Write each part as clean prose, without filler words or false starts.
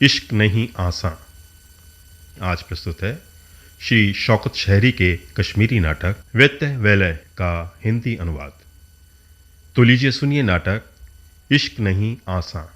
इश्क नहीं आसान। आज प्रस्तुत है श्री शौकत शहरी के कश्मीरी नाटक व्यत्यय वैलय का हिंदी अनुवाद। तो लीजिए सुनिए नाटक इश्क नहीं आसान।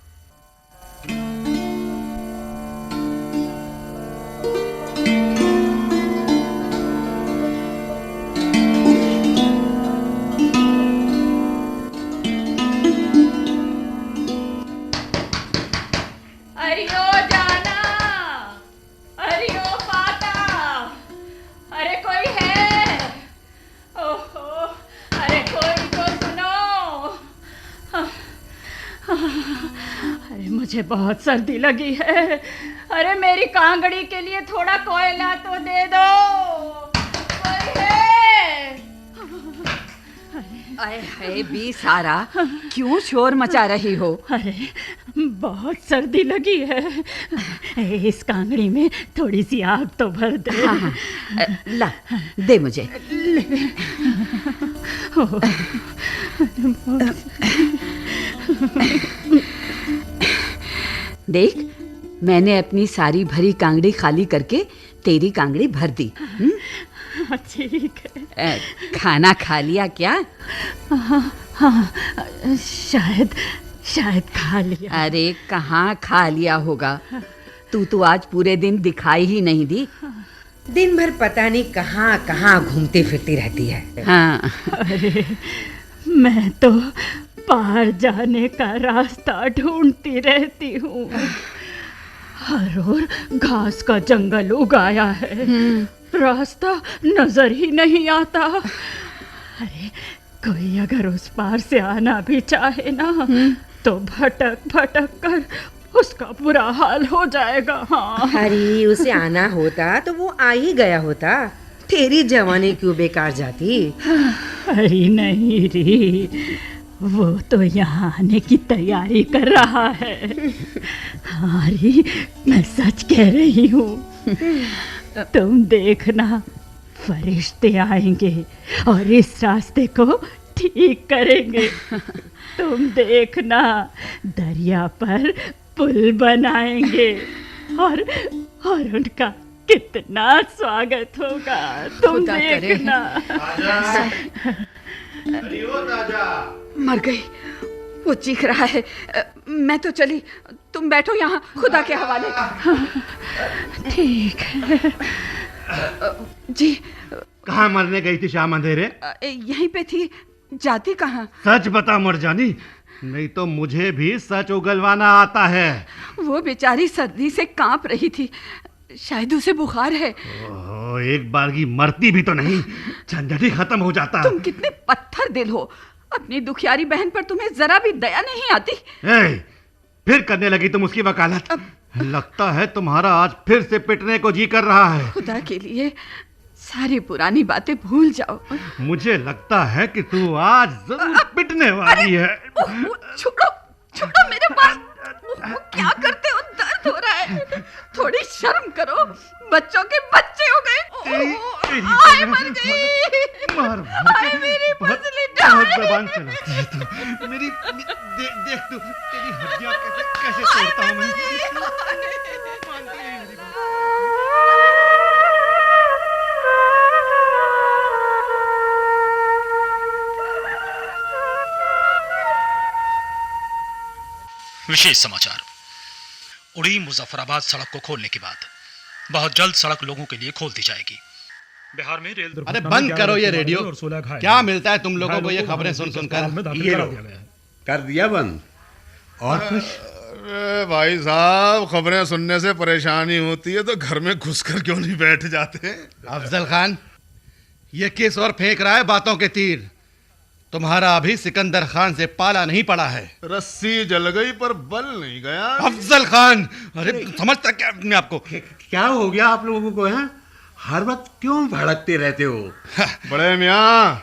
मुझे बहुत सर्दी लगी है। अरे मेरी कांगड़ी के लिए थोड़ा कोयला तो दे दो। कोई है? अरे बी सारा, क्यों शोर मचा रही हो? अरे बहुत सर्दी लगी है। इस कांगड़ी में थोड़ी सी आग तो भर दे। हाँ, ला दे मुझे। देख, मैंने अपनी सारी भरी कांगड़ी खाली करके तेरी कांगड़ी भर दी। ठीक है। खाना खा लिया क्या? हाँ, शायद खा लिया। अरे कहाँ खा लिया होगा, तू तो आज पूरे दिन दिखाई ही नहीं दी। दिन भर पता नहीं कहाँ कहाँ घूमती फिरती रहती है। हाँ। अरे मैं तो पार जाने का रास्ता ढूंढती रहती हूँ। हर ओर घास का जंगल उगाया है, रास्ता नजर ही नहीं आता। अरे कोई अगर उस पार से आना भी चाहे ना तो भटक भटक कर उसका बुरा हाल हो जाएगा। हाँ। अरे उसे आना होता तो वो आ ही गया होता, तेरी जवानी क्यों बेकार जाती? अरे नहीं री, वो तो यहाँ आने की तैयारी कर रहा है। हाँ री, मैं सच कह रही हूँ। तुम देखना, फरिश्ते आएंगे और इस रास्ते को ठीक करेंगे। तुम देखना, दरिया पर पुल बनाएंगे और उनका कितना स्वागत होगा। तुम देखना। मर गई, वो चीख रहा है। मैं तो चली, तुम बैठो यहाँ खुदा के हवाले। ठीक है जी। कहाँ मरने गई थी शाम अंधेरे? यहीं पे थी, जाती कहाँ? सच बता मरजानी, नहीं तो मुझे भी सच उगलवाना आता है। वो बेचारी सर्दी से कांप रही थी, शायद उसे बुखार है। ओह, एक बार की मरती भी तो नहीं, झंझट ही खत्म हो जाता। तुम कितने पत्थर दिल हो, अपनी दुखियारी बहन पर तुम्हें जरा भी दया नहीं आती। फिर करने लगी तुम उसकी वकालत। लगता है तुम्हारा आज फिर से पिटने को जी कर रहा है। खुदा के लिए सारी पुरानी बातें भूल जाओ। मुझे लगता है कि तू आज जरूर पिटने वाली है। छोड़ो छोड़ो मेरे पास, क्या करते हो? दर्द हो रहा है, थोड़ी शर्म करो। बच्चों के बच्चे हो गए। आए मर गई। आए मेरी पसली बहुत जबान चलाती है तू। मेरी देख तू, तेरी हड्डियां कैसे तोड़ता हूं मैं। विशेष समाचार। उड़ी मुजफ्फराबाद सड़क को खोलने के बाद बहुत जल्द सड़क लोगों के लिए खोल दी जाएगी। बिहार में रेल अरे बंद करो ये रेडियो। क्या मिलता है तुम लोगों को ये खबरें सुन सुनकर? कर दिया बंद। और कुछ? अरे भाई साहब, खबरें सुनने से परेशानी होती है तो घर में घुसकर क्यों नहीं बैठ जाते? अफजल खान, ये किस और फेंक रहा है बातों के तीर? तुम्हारा अभी सिकंदर खान से पाला नहीं पड़ा है। रस्सी जल गई पर बल नहीं गया। अफजल खान, अरे समझता क्या अपने आपको? क्या हो गया आप लोगों को? है हर वक्त क्यों भड़कते रहते हो? बड़े मियाँ,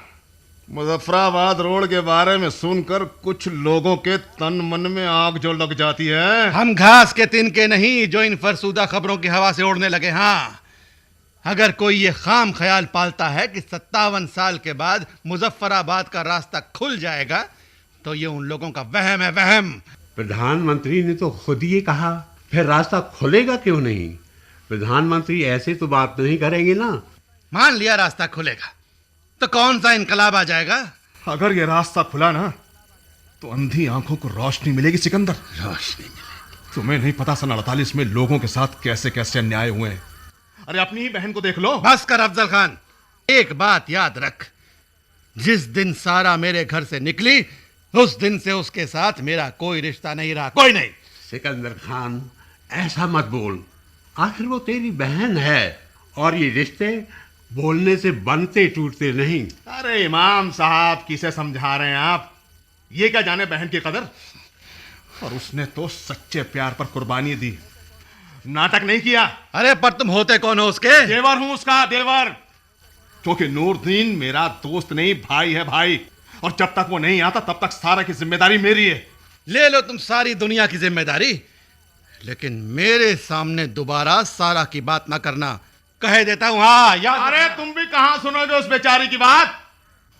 मुजफ्फराबाद रोड के बारे में सुनकर कुछ लोगों के तन मन में आग जो लग जाती है। हम घास के तिनके नहीं जो इन फरसूदा खबरों की हवा से उड़ने लगे। हाँ, अगर कोई ये खाम ख्याल पालता है कि 57 साल के बाद मुजफ्फराबाद का रास्ता खुल जाएगा तो ये उन लोगों का वहम है, वहम। प्रधानमंत्री ने तो खुद ये कहा फिर रास्ता खुलेगा क्यों नहीं? प्रधानमंत्री ऐसे तो बात नहीं करेंगे ना। मान लिया रास्ता खुलेगा तो कौन सा इनकलाब आ जाएगा? अगर ये रास्ता खुला ना तो अंधी आंखों को रोशनी मिलेगी सिकंदर। रोशनी मिलेगी। तुम्हें नहीं पता सन 48 में लोगों के साथ कैसे कैसे अन्याय हुए हैं। अरे अपनी ही बहन को देख लो। बस कर अफजल खान, एक बात याद रख, जिस दिन सारा मेरे घर से निकली उस दिन से उसके साथ मेरा कोई रिश्ता नहीं रहा, कोई नहीं। सिकंदर खान, ऐसा मत बोल। आखिर वो तेरी बहन है और ये रिश्ते बोलने से बनते टूटते नहीं। अरे इमाम साहब, किसे समझा रहे हैं आप? ये क्या जाने बहन की कदर। और उसने तो सच्चे प्यार पर कुर्बानी दी, नाटक नहीं किया। अरे पर तुम होते कौन हो उसके? देवर हूं उसका, देवर। क्योंकि नूरदीन मेरा दोस्त नहीं, भाई है, भाई। और जब तक वो नहीं आता तब तक सारा की जिम्मेदारी मेरी है। ले लो तुम सारी दुनिया की जिम्मेदारी, लेकिन मेरे सामने दोबारा सारा की बात ना करना, कह देता हूं। हाँ याद। अरे तुम भी कहां सुनोगे उस बेचारी की बात?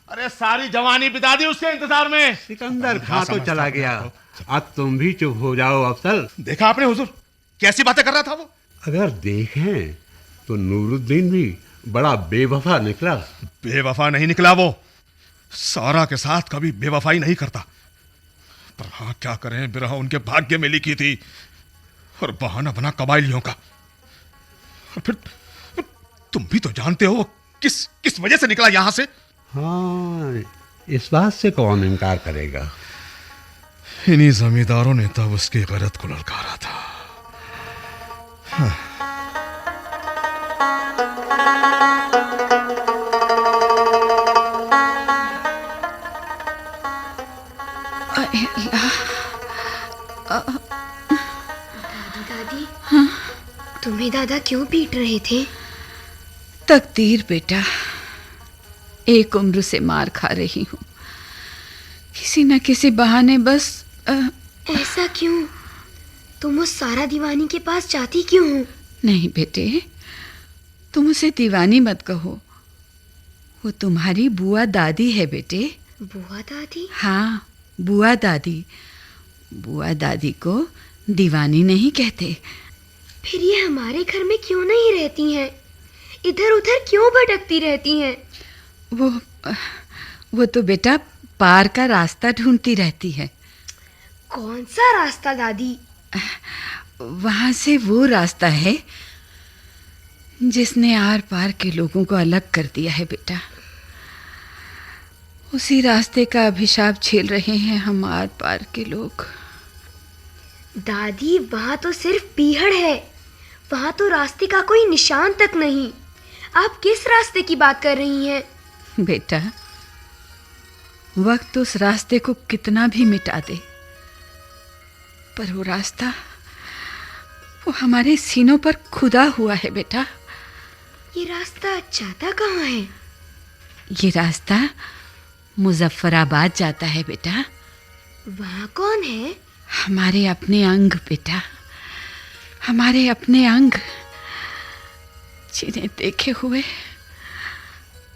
अरे सारी जवानी बिता दी उसके इंतजार में। सिकंदर खां तो चला गया, अब तुम भी चुप हो जाओ अफसल। देखा आपने हुजूर कैसी बातें कर रहा था वो? अगर देखें तो नूरुद्दीन भी बड़ा बेवफा निकला। बेवफा नहीं निकला वो, सारा के साथ कभी बेवफाई नहीं करता। पर हाँ, क्या करें, बिरहा उनके भाग्य में लिखी थी और बहाना बना कबाइलियों का। और फिर तुम भी तो जानते हो किस वजह से निकला यहां से। हाँ, इस बात से कौन इनकार करेगा। इन्हीं जमींदारों ने तब उसकी गैरत को ललकारा था। हाँ। दादी, हाँ? तुम्हें दादा क्यों पीट रहे थे? तकदीर बेटा, एक उम्र से मार खा रही हूँ, किसी न किसी बहाने बस। ऐसा क्यों? तुम उस सारा दीवानी के पास जाती क्यों हो? नहीं बेटे, तुम उसे दीवानी मत कहो, वो तुम्हारी बुआ दादी है बेटे। बुआ दादी? हाँ, बुआ दादी। बुआ दादी को दीवानी नहीं कहते। फिर ये हमारे घर में क्यों नहीं रहती हैं? इधर उधर क्यों भटकती रहती हैं? वो तो बेटा पार का रास्ता ढूंढती रहती है। कौन सा रास्ता दादी? वहां से वो रास्ता है जिसने आर पार के लोगों को अलग कर दिया है बेटा। उसी रास्ते का अभिशाप झेल रहे हैं हम आर पार के लोग। दादी, वहां तो सिर्फ पीहड़ है, वहां तो रास्ते का कोई निशान तक नहीं। आप किस रास्ते की बात कर रही हैं? बेटा, वक्त उस रास्ते को कितना भी मिटा दे, पर वो रास्ता, वो हमारे सीनों पर खुदा हुआ है बेटा। ये रास्ता जाता कहाँ है? ये रास्ता मुजफ्फराबाद जाता है बेटा। वहाँ कौन है? हमारे अपने अंग बेटा, हमारे अपने अंग, जिन्हें देखे हुए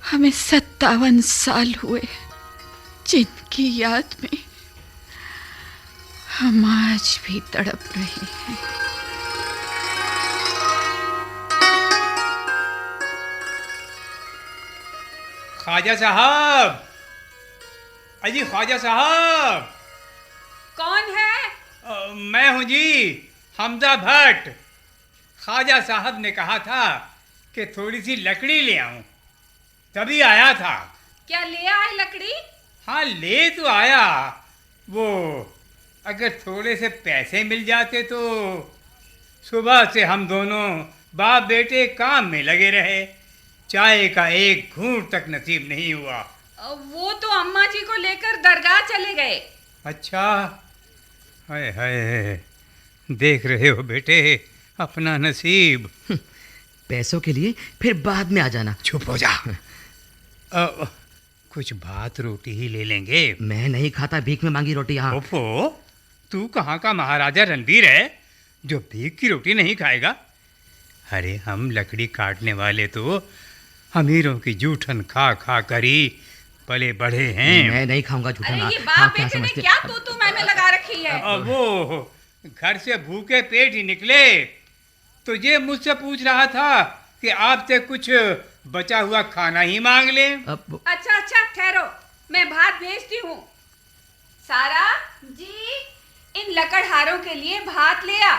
हमें 57 साल हुए, जिनकी याद में हम आज भी तड़प रहे हैं। ख्वाजा साहब, अजी ख्वाजा साहब। कौन है? मैं हूँ जी, हमजा भट्ट। ख्वाजा साहब ने कहा था कि थोड़ी सी लकड़ी ले आऊं, तभी आया था। क्या ले आए लकड़ी? हाँ, ले तो आया। वो अगर थोड़े से पैसे मिल जाते तो सुबह से हम दोनों बाप बेटे काम में लगे रहे, चाय का एक घूंट तक नसीब नहीं हुआ। वो तो अम्मा जी को लेकर दरगाह चले गए। अच्छा, हाय हाय, देख रहे हो बेटे अपना नसीब। पैसों के लिए फिर बाद में आ जाना। चुप हो जा। कुछ भात रोटी ही ले लेंगे। मैं नहीं खाता भीख में मांगी रोटी यहाँ। ओफो, तू कहाँ का महाराजा रणबीर है जो भीख की रोटी नहीं खाएगा? अरे हम लकड़ी काटने वाले तो अमीरों की जूठन खा खा कर ही पले बढ़े हैं। मैं नहीं खाऊंगा जूठन। अरे ये बाप बेटे ने क्या तू मैंने लगा रखी है? वो घर से भूखे पेट ही निकले। तुझे मुझसे पूछ रहा था कि आपसे कुछ बचा हुआ खाना ही मांग ले। अच्छा अच्छा ठहरो, मैं भात भेजती हूँ। सारा जी, इन लकड़हारों के लिए भात ले आ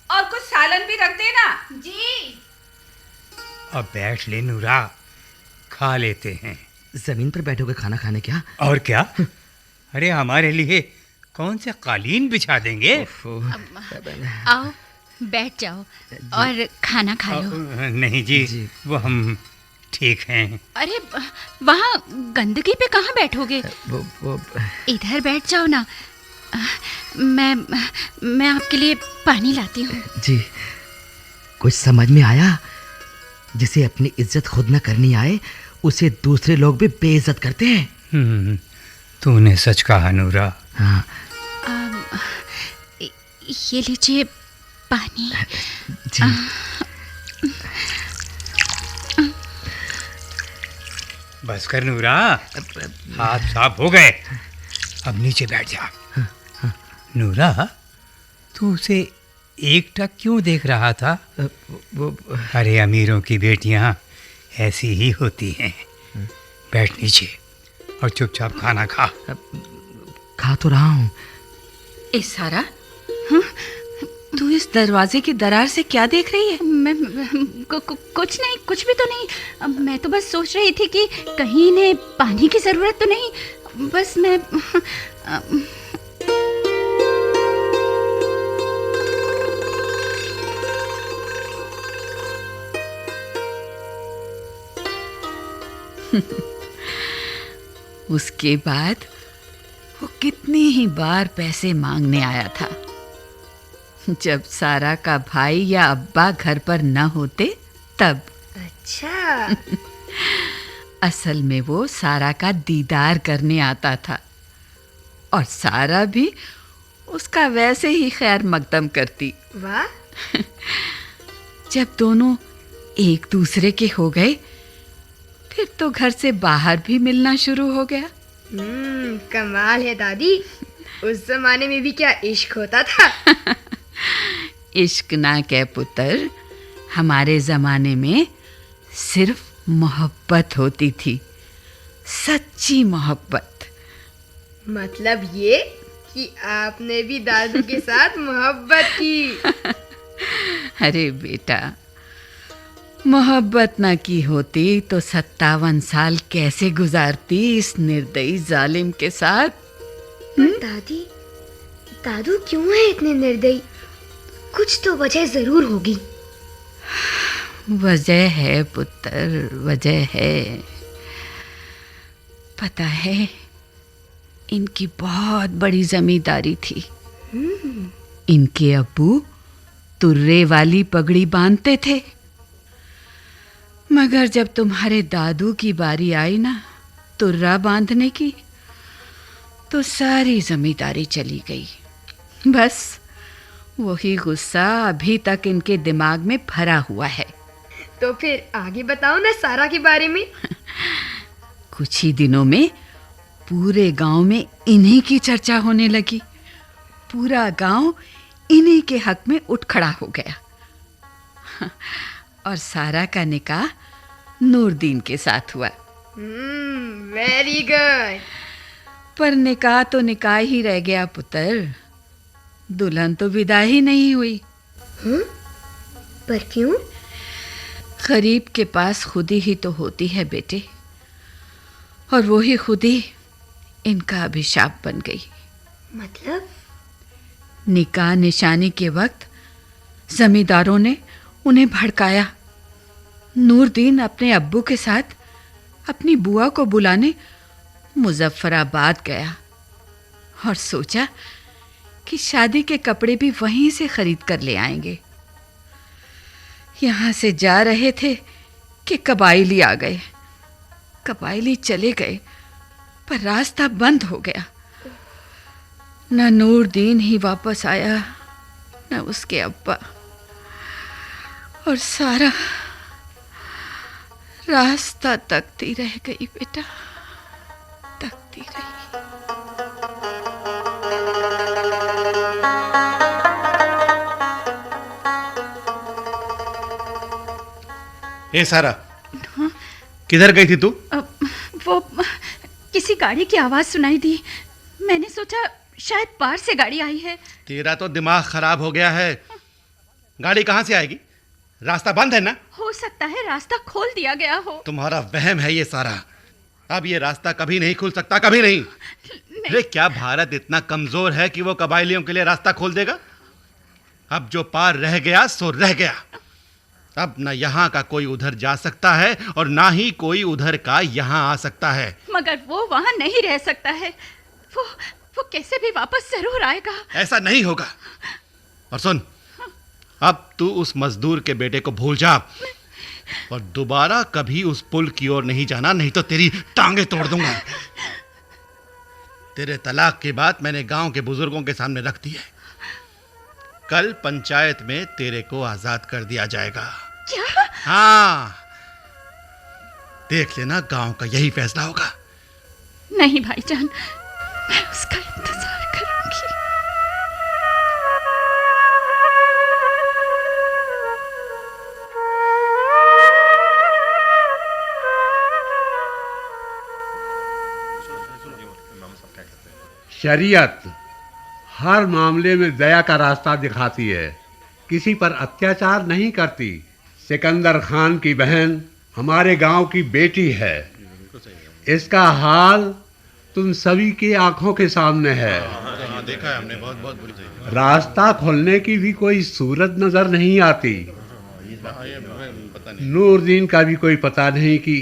और कुछ सालन भी रख देना। जी। अब बैठ ले नूरा, खा लेते हैं। जमीन पर बैठोगे खाना खाने क्या? और क्या? अरे हमारे लिए कौन से कालीन बिछा देंगे? आओ बैठ जाओ और खाना खा लो। नहीं जी, वो हम ठीक हैं। अरे वहाँ गंदगी पे कहाँ बैठोगे? इधर बैठ जाओ ना। मैं आपके लिए पानी लाती हूँ। जी, कुछ समझ में आया? जिसे अपनी इज्जत खुद न करनी आए उसे दूसरे लोग भी बेइज्जत करते हैं। तूने सच कहा नूरा। हाँ। ये लीजिए पानी। जी। बस कर नूरा, हाथ साफ हो गए, अब नीचे बैठ जा। नूरा, तू उसे एकटक क्यों देख रहा था? अरे अमीरों की बेटियां ऐसी ही होती हैं। बैठ नीचे और चुपचाप खाना खा। खा तो रहा हूँ। सारा, तू इस दरवाजे की दरार से क्या देख रही है? मैं कुछ नहीं, कुछ भी तो नहीं। मैं तो बस सोच रही थी कि कहीं इन्हें पानी की जरूरत तो नहीं। बस मैं उसके बाद वो कितनी ही बार पैसे मांगने आया था। जब सारा का भाई या अब्बा घर पर न होते तब। अच्छा। असल में वो सारा का दीदार करने आता था और सारा भी उसका वैसे ही खैर मकदम करती। वाह। जब दोनों एक दूसरे के हो गए फिर तो घर से बाहर भी मिलना शुरू हो गया। कमाल है दादी। उस जमाने में भी क्या इश्क होता था। इश्क ना कह पुत्र, हमारे जमाने में सिर्फ मोहब्बत होती थी, सच्ची मोहब्बत। मतलब ये कि आपने भी दादू के साथ मोहब्बत की। अरे बेटा, मोहब्बत ना की होती तो 57 साल कैसे गुजारती इस निर्दयी जालिम के साथ? दादी, दादू क्यों है इतने निर्दयी? कुछ तो वजह जरूर होगी। वजह है पुत्र, वजह है। पता है, इनकी बहुत बड़ी जमींदारी थी। इनके अब्बू तुर्रे वाली पगड़ी बांधते थे, मगर जब तुम्हारे दादू की बारी आई ना तुर्रा बांधने की, तो सारी जमींदारी चली गई। बस वही गुस्सा अभी तक इनके दिमाग में भरा हुआ है। तो फिर आगे बताओ ना सारा के बारे में। कुछ ही दिनों में पूरे गांव में इन्हीं की चर्चा होने लगी। पूरा गांव इन्हीं के हक में उठ खड़ा हो गया और सारा का निकाह नूरदीन के साथ हुआ। Very good. पर निकाह तो निकाह ही रह गया पुत्र, दुल्हन तो विदा ही नहीं हुई। पर क्यों? गरीब के पास खुदी ही तो होती है बेटे, और वो ही खुदी इनका अभिशाप बन गई। मतलब? निकाह निशानी के वक्त जमींदारों ने उन्हें भड़काया। नूरदीन अपने अब्बू के साथ अपनी बुआ को बुलाने मुजफ्फराबाद गया और सोचा कि शादी के कपड़े भी वहीं से खरीद कर ले आएंगे। यहाँ से जा रहे थे कि कबाइली आ गए। कबाइली चले गए पर रास्ता बंद हो गया। न नूरदीन ही वापस आया, न उसके अब्बा, और सारा रास्ता तकती रह गई बेटा, तकती रही। ए सारा, किधर गई थी तू? वो किसी गाड़ी की आवाज सुनाई दी, मैंने सोचा शायद पार से गाड़ी आई है। तेरा तो दिमाग खराब हो गया है। गाड़ी कहाँ से आएगी? रास्ता बंद है ना? हो सकता है रास्ता खोल दिया गया हो। तुम्हारा वहम है ये सारा। अब ये रास्ता कभी नहीं खुल सकता, कभी नहीं। अरे क्या भारत इतना कमजोर है कि वो कबायलियों के लिए रास्ता खोल देगा? अब जो पार रह गया सो रह गया। अब न यहाँ का कोई उधर जा सकता है और ना ही कोई उधर का यहाँ आ सकता है। मगर वो वहाँ नहीं रह सकता है। वो कैसे भी वापस जरूर आएगा। ऐसा नहीं होगा। और सुन, अब तू उस मजदूर के बेटे को भूल जा और दोबारा कभी उस पुल की ओर नहीं जाना, नहीं तो तेरी टांगे तोड़ दूंगा। तेरे तलाक की बात मैंने गांव के बुजुर्गों के सामने रख दी है। कल पंचायत में तेरे को आजाद कर दिया जाएगा। क्या? हाँ, देख लेना, गांव का यही फैसला होगा। नहीं भाईजान, मैं उसका इंतजार करूंगी। शरीयत हर मामले में दया का रास्ता दिखाती है, किसी पर अत्याचार नहीं करती। सिकंदर खान की बहन हमारे गांव की बेटी है। इसका हाल तुम सभी की आंखों के सामने है। देखा है हमने, बहुत बहुत बुरी। रास्ता खोलने की भी कोई सूरत नजर नहीं आती। नूरदीन का भी कोई पता नहीं कि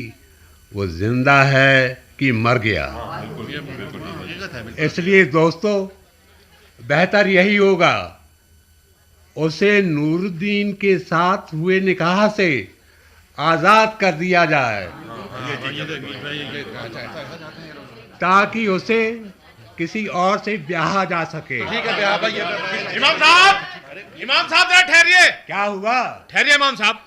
वो जिंदा है कि मर गया। इसलिए दोस्तों, बेहतर यही होगा उसे नूरदीन के साथ हुए निकाह से आजाद कर दिया जाए, ताकि उसे किसी और से ब्याहा जा सके। ठीक है ब्याह भाई। इमाम साहब जरा ठहरिए। क्या हुआ? ठहरिए इमाम साहब।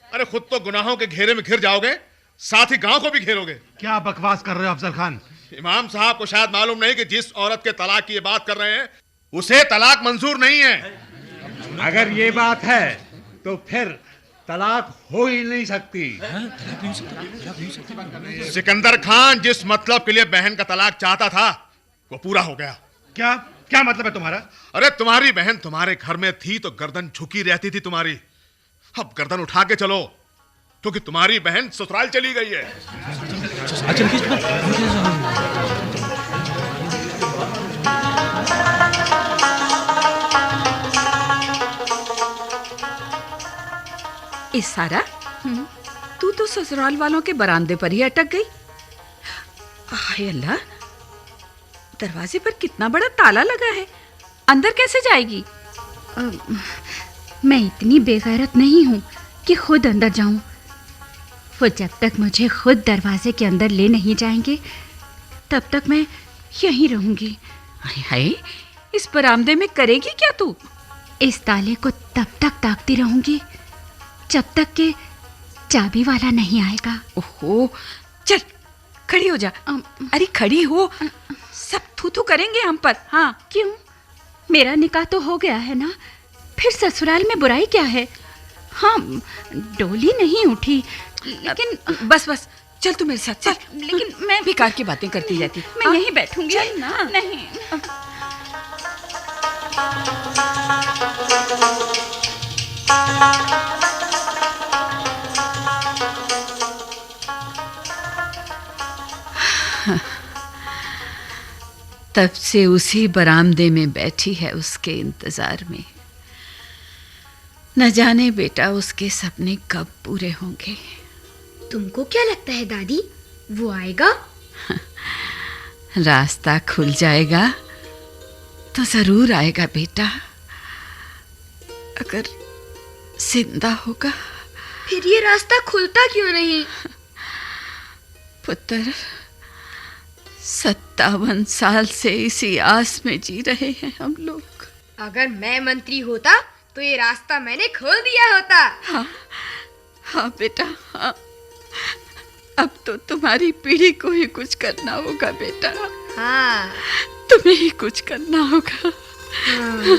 अरे खुद तो गुनाहों के घेरे में घिर जाओगे, साथ ही गांव को भी घेरोगे। क्या बकवास कर रहे हो अफजल खान? इमाम साहब को शायद मालूम नहीं कि जिस औरत के तलाक की ये बात कर रहे हैं उसे तलाक मंजूर नहीं है। अगर ये बात है तो फिर तलाक हो ही नहीं सकती। सिकंदर खान जिस मतलब के लिए बहन का तलाक चाहता था वो पूरा हो गया। क्या क्या मतलब है तुम्हारा? अरे तुम्हारी बहन तुम्हारे घर में थी तो गर्दन झुकी रहती थी तुम्हारी। अब गर्दन उठा के चलो, क्योंकि तुम्हारी बहन ससुराल चली गई है। इस सारा, तू तो ससुराल वालों के बरामदे पर ही अटक गई। हाय अल्लाह, दरवाजे पर कितना बड़ा ताला लगा है, अंदर कैसे जाएगी? मैं इतनी बेगैरत नहीं हूँ कि खुद अंदर जाऊं। वो जब तक मुझे खुद दरवाजे के अंदर ले नहीं जाएंगे तब तक मैं यहीं रहूंगी। हाय, इस बरामदे में करेगी क्या तू? इस ताले को तब तक ताकती रहूंगी जब तक कि चाबी वाला नहीं आएगा। ओहो, चल खड़ी हो जा। अरे खड़ी हो, सब थू-थू करेंगे हम पर। हाँ, क्यों? मेरा निकाह तो हो गया है ना, फिर ससुराल में बुराई क्या है? हाँ, डोली नहीं उठी, लेकिन बस बस चल तू मेरे साथ चल। लेकिन मैं बेकार की बातें करती रहती। मैं यहीं बैठूंगी। चल ना। नहीं। तब से उसी बरामदे में बैठी है उसके इंतजार में। न जाने बेटा उसके सपने कब पूरे होंगे। तुमको क्या लगता है दादी, वो आएगा? रास्ता खुल जाएगा तो जरूर आएगा बेटा। अगर जिंदा होगा। फिर ये रास्ता खुलता क्यों नहीं? पुत्र, 57 साल से इसी आस में जी रहे हैं हम लोग। अगर मैं मंत्री होता तो ये रास्ता मैंने खोल दिया होता। हाँ, हाँ बेटा, हाँ। अब तो तुम्हारी पीढ़ी को ही कुछ करना होगा बेटा। हाँ, तुम्हें ही कुछ करना होगा। हाँ।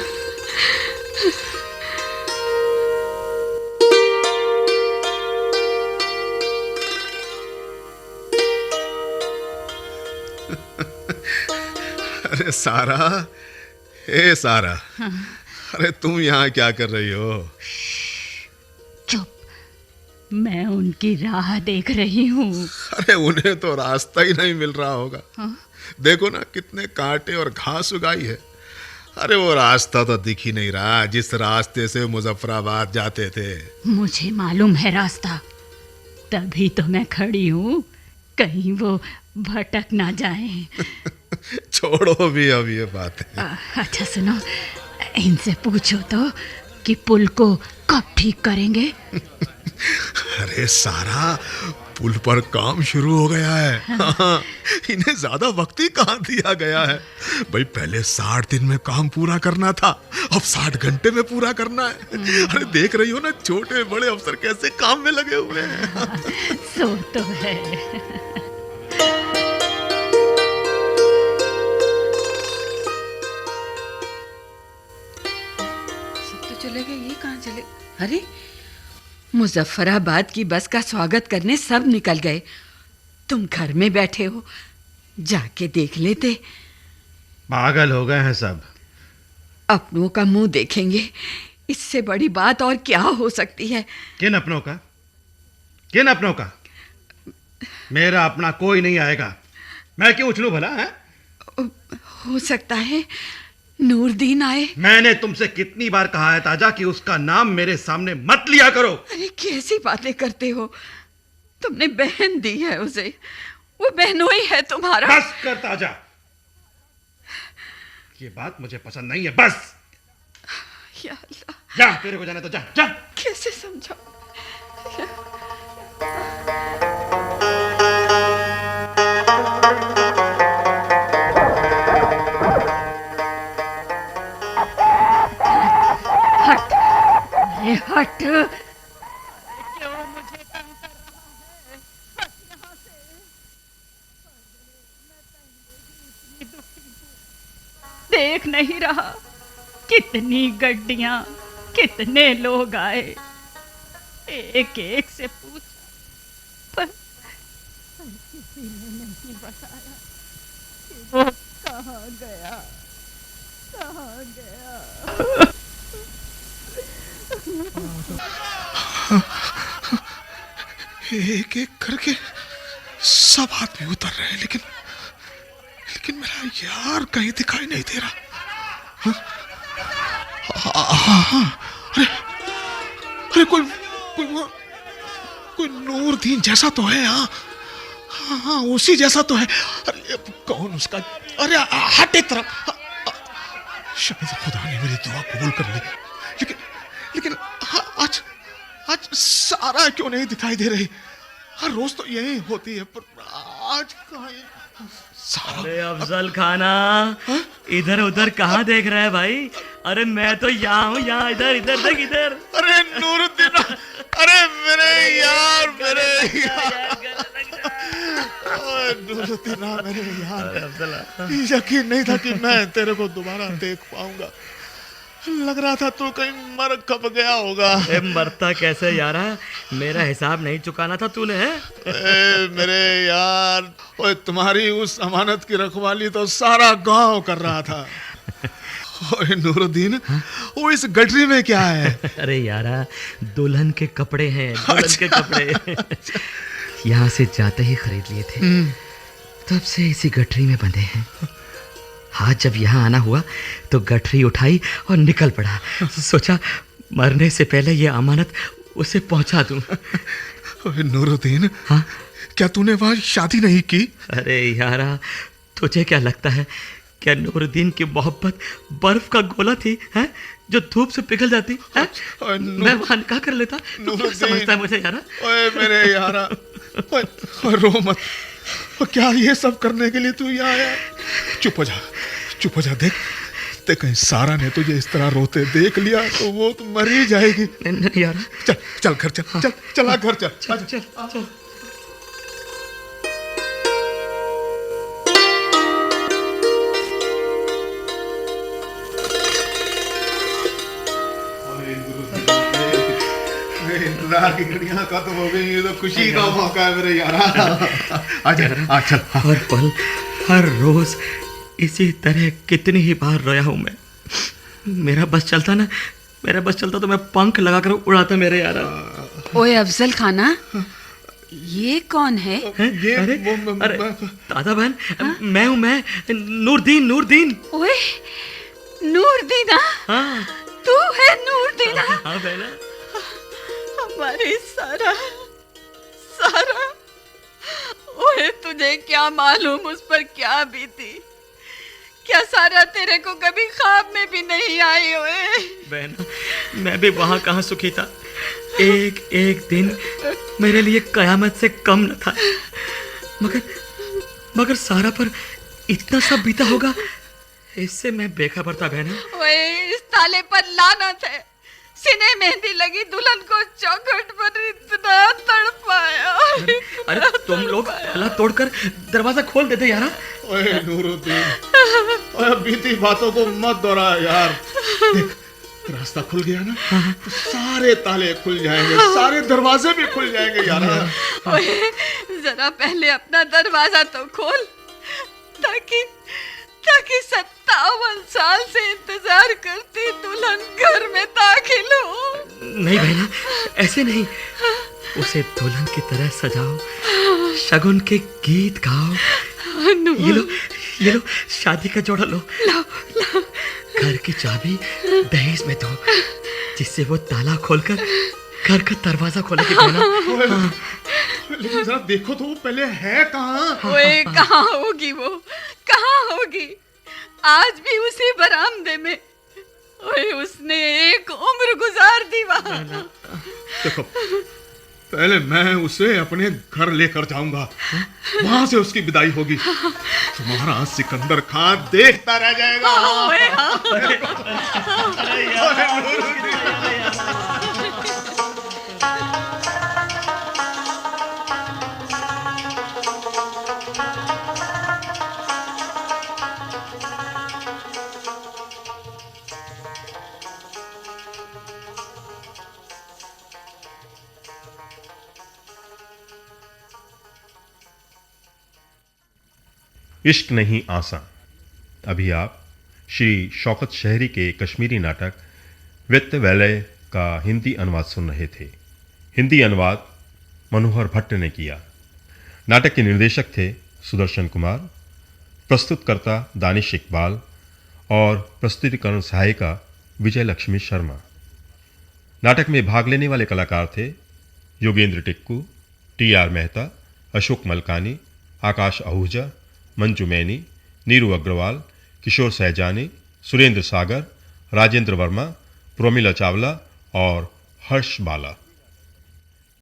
अरे सारा, ए सारा, अरे तुम यहाँ क्या कर रही हो? चुप, मैं उनकी राह देख रही हूँ। अरे उन्हें तो रास्ता ही नहीं मिल रहा होगा। हाँ? देखो ना कितने कांटे और घास उगाई है। अरे वो रास्ता तो दिख ही नहीं रहा जिस रास्ते से मुजफ्फराबाद जाते थे। मुझे मालूम है रास्ता, तभी तो मैं खड़ी हूँ, कहीं वो भटक ना जाएं। छोड़ो भी अब ये बातें। अच्छा सुनो, इनसे पूछो तो कि पुल को कब ठीक करेंगे। अरे सारा, पुल पर काम शुरू हो गया है। हाँ, इन्हें ज्यादा वक्त ही कहाँ दिया गया है भाई। पहले 60 दिन में काम पूरा करना था, अब 60 घंटे में पूरा करना है। अरे देख रही हो ना, छोटे बड़े अफसर कैसे काम में लगे हुए हैं। सो तो है। सब तो चले गए, ये कहाँ चले? अरे मुजफ्फराबाद की बस का स्वागत करने सब निकल गए, तुम घर में बैठे हो, जाके देख लेते। पागल हो गए हैं सब। अपनों का मुंह देखेंगे, इससे बड़ी बात और क्या हो सकती है? किन अपनों का? किन अपनों का? मेरा अपना कोई नहीं आएगा, मैं क्यों उछलूं भला है? हो सकता है नूरदीन आए। मैंने तुमसे कितनी बार कहा है ताजा कि उसका नाम मेरे सामने मत लिया करो। अरे कैसी बातें करते हो, तुमने बहन दी है उसे, वो बहनोई है तुम्हारा। बस कर ताजा, ये बात मुझे पसंद नहीं है, बस। या अल्लाह। जा, तेरे को जाने तो जा, जा। कैसे समझाऊं? हट, क्यों मुझे तंग कर रहा है? हट यहाँ से। देख नहीं रहा कितनी गड्डियां, कितने लोग आए, एक एक से पूछ, पर किसी ने नहीं बताया कि वो कहाँ गया, कहाँ गया। एक एक करके सब आदमी उतर रहे हैं, लेकिन मेरा यार कहीं दिखाई नहीं दे रहा। अरे कोई नूरदीन जैसा तो है। हाँ, उसी जैसा तो है। अरे कौन उसका? अरे हट एक तरफ। शायद खुदा ने मेरी दुआ कबूल कर ली, लेकिन आज सारा क्यों नहीं दिखाई दे रही? हर रोज तो यही होती है, पर आज कहाँ है सारा? अरे अफजल खाना, इधर उधर कहाँ देख रहा है भाई? अरे मैं तो यहाँ हूँ, यहाँ इधर देख इधर। अरे नूरुद्दीन, अरे मेरे यार, नूरुद्दीन मेरे यार, यकीन नहीं था कि मैं तेरे को दोबारा देख पाऊंगा। लग रहा था तू कहीं मर कब गया होगा। मरता कैसे यारा, मेरा हिसाब नहीं चुकाना था तूने? मेरे यार, ओए तुम्हारी उस अमानत की रखवाली तो सारा गांव कर रहा था। ओए नूरुद्दीन, वो इस गठरी में क्या है? अरे यारा, दुल्हन के कपड़े हैं, दुल्हन के कपड़े। यहाँ से जाते ही खरीद लिए थे, तब से इसी गठरी में बंधे हैं। आज जब यहाँ आना हुआ तो गठरी उठाई और निकल पड़ा। सोचा मरने से पहले ये अमानत उसे पहुंचा दूं। नूरुद्दीन, हाँ? क्या तूने वहां शादी नहीं की? अरे यारा, तुझे क्या लगता है क्या नूरुद्दीन की मोहब्बत बर्फ का गोला थी, है जो धूप से पिघल जाती है? मैं वहां निकाह कर लेता। तू समझता है मुझे यारा? ओए मेरे यारा, रो मत। क्या ये सब करने के लिए तू यहाँ आया? चुप हो जा। देख कहीं सारा ने तुझे इस तरह रोते देख लिया तो वो तो मर ही जाएगी। नहीं यार, चल घर चल। चला घर चल। इंतजार की घड़ियां खत्म हो गई, ये तो खुशी का मौका है मेरे यारा। आजा चल। हर पल, हर रोज इसी तरह कितनी ही बार रोया हूं मैं। मेरा बस चलता तो मैं पंख लगाकर उड़ाता मेरे यारा। ओए अफजल खाना, ये कौन है? अरे दादा बहन, मैं नूरदीन। ओए नूरदीना, हाँ तू है नूरदीना? हाँ बहना। हमारी सारा। ओए तुझे क्या मालूम उस पर क्या बीती? क्या सारा तेरे को कभी ख्वाब में भी नहीं आई? ओए बहना, मैं भी वहां कहाँ सुखी था। एक दिन मेरे लिए कयामत से कम न था, मगर सारा पर इतना सब बीता होगा, इससे मैं बेखबर था बहना। ओए इस ताले पर लानत है। सीने मेहंदी लगी दुल्हन को चौखट पर इतना तड़पाया। अरे तुम लोग ताला तोड़कर दरवाजा खोल देते यारा। ओए नूरुद्दीन, ओए बीती बातों को मत दोहरा यार। देख, रास्ता खुल गया ना, तो सारे ताले खुल जाएंगे, सारे दरवाजे भी खुल जाएंगे यार। ओए जरा पहले अपना दरवाजा तो खोल, ताकि 57 साल से इंतजार करती दुल्हन घर में दाखिल हो। नहीं बहना, ऐसे नहीं। उसे दुल्हन की तरह सजाओ, शगुन के गीत गाओ। ये लो शादी का जोड़ा लो। घर की चाबी दहेज में दो, जिससे वो ताला खोलकर घर का दरवाजा खोलेगी बहना। लेकिन जरा देखो तो वो पहले है कहाँ? ओए कहाँ होगी वो? कहाँ होगी? आज भी उसी बरामदे में। ओए उसने एक उम्र गुजार दी वहाँ। देखो, पहले मैं उसे अपने घर लेकर जाऊंगा, वहां से उसकी विदाई होगी। तुम्हारा सिकंदर खान देखता रह जाएगा। इश्क नहीं आसा। अभी आप श्री शौकत शहरी के कश्मीरी नाटक वित्त वैलय का हिंदी अनुवाद सुन रहे थे। हिंदी अनुवाद मनोहर भट्ट ने किया। नाटक के निर्देशक थे सुदर्शन कुमार, प्रस्तुतकर्ता दानिश इकबाल और प्रस्तुतिकरण सहायिका विजय लक्ष्मी शर्मा। नाटक में भाग लेने वाले कलाकार थे योगेंद्र टिक्कू, टी.आर. मेहता, अशोक मलकानी, आकाश आहूजा, मंजू मैनी, नीरू अग्रवाल, किशोर सहजानी, सुरेंद्र सागर, राजेंद्र वर्मा, प्रोमिला चावला और हर्ष बाला।